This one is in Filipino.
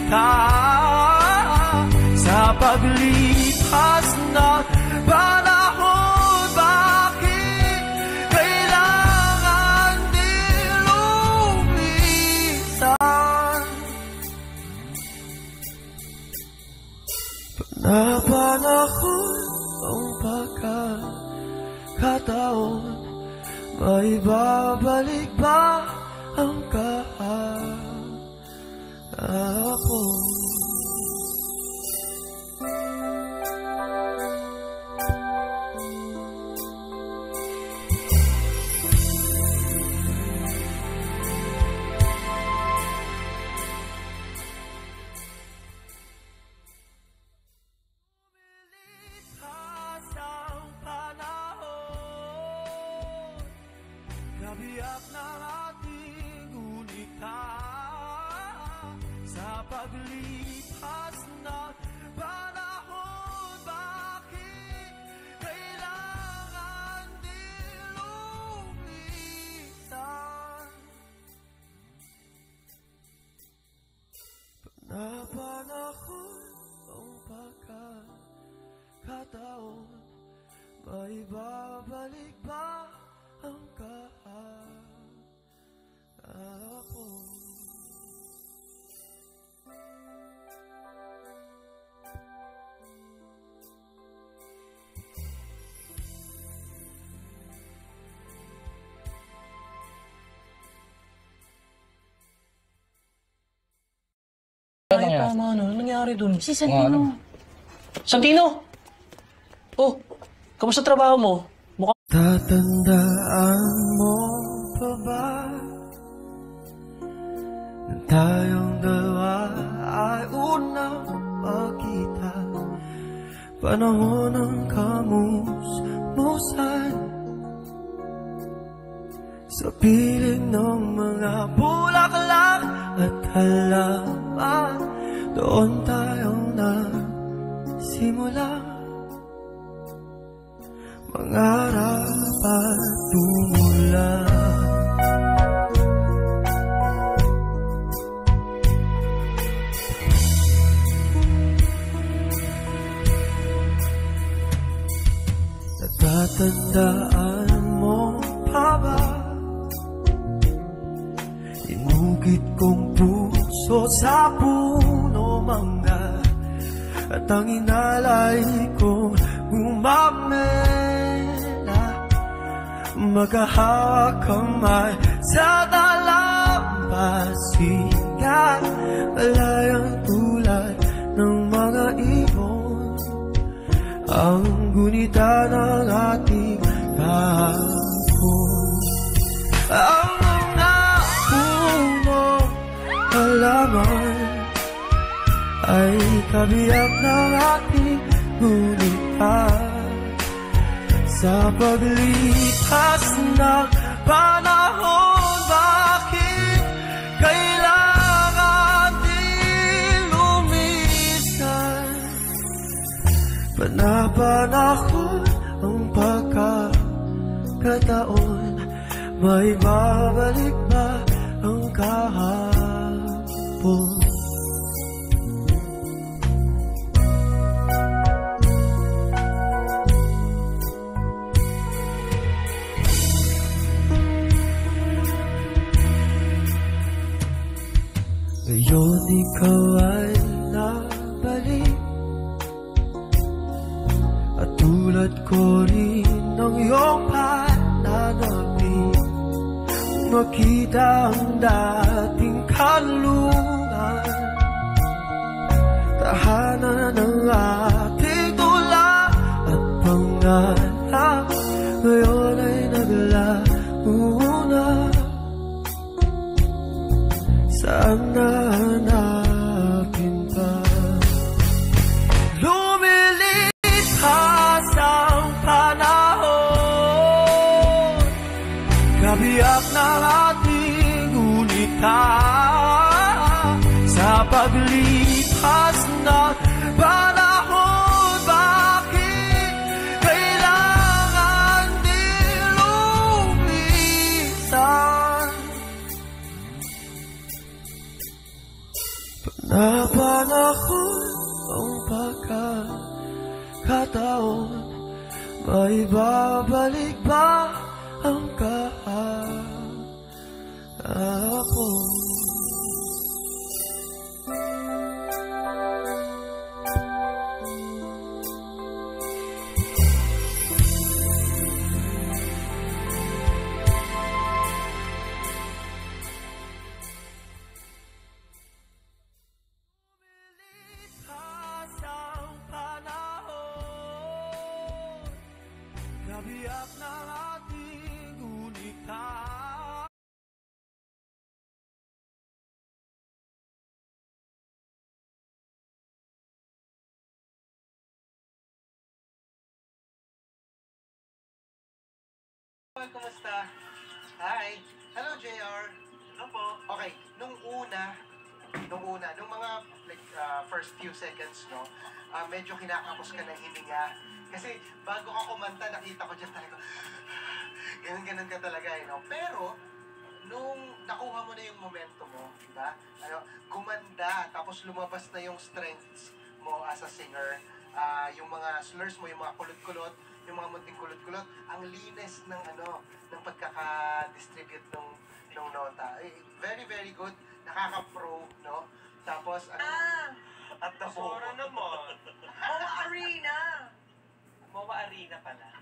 lumitaw sa paglipas na panahon. Bakit kailangan din lumisan? Panapanahon ang pagkakataon, may babalik ba ang kahapon? Kabiyak ng ating gunita sa paglipas na panahon. Bakit kailangan din lumisan? Panapanahon ang pagkakataon, may babalik ba ang kahapon? Ay, tama na. Ano nangyari dun? Si Santino. Santino! Oh, kamusta trabaho mo? Tatandaan mo pa ba na tayong dalawa ay unang magkita? Panahon ng kamusmusan sa piling ng mga bulaklak at halaman. Doon tayong nagsimula mangarap at tumula. Natatandaan mo pa ba? Inugit kong puso sa puno mangga, at ang inalay kong gumamela, magkahawak kamay sa dalampasigan, malayang tulad ng mga ibon, ang gunita ng ating kahapon. Ang mga punong halaman ay kabiyak ng ating gunita sa paglipas ng panahon. Bakit kailangan din lumisan? Panapanahon ang pagkakataon, may babalik ba ang kahapon? Ngayon ikaw ay nabalik, at tulad ko rin ng iyong pananapin, makita ang dating kanlungan, tahanan ng ating tula at pangarap, ngayon ay naglaho na. Saan nahanapin pa? Lumilipas ang panahon, kabiyak ng ating gunita sa paglipas na panahon. Bakit kailangan din lumisan? Na panahon ang pagkakataon, may babalik ba ang kahapon? Nabiyak ng ating gunitan. Kumusta? Hi! Hello, JR! Hello po. Okay, nung mga first few seconds, no, medyo kinakapos ka ng hininga. Kasi bago ka kumanta, nakita ko dyan talaga, ganun ka talaga, Pero, nung nakuha mo na yung momentum mo, diba? Gumanda, tapos lumabas na yung strengths mo as a singer, yung mga slurs mo, yung mga kulot-kulot, yung mga munting kulot-kulot, ang linis ng ng pagkaka-distribute ng nota. Very, very good. Nakaka-pro, no? Tapos, at the Sora naman. MOA Arena! MOA Arena pala.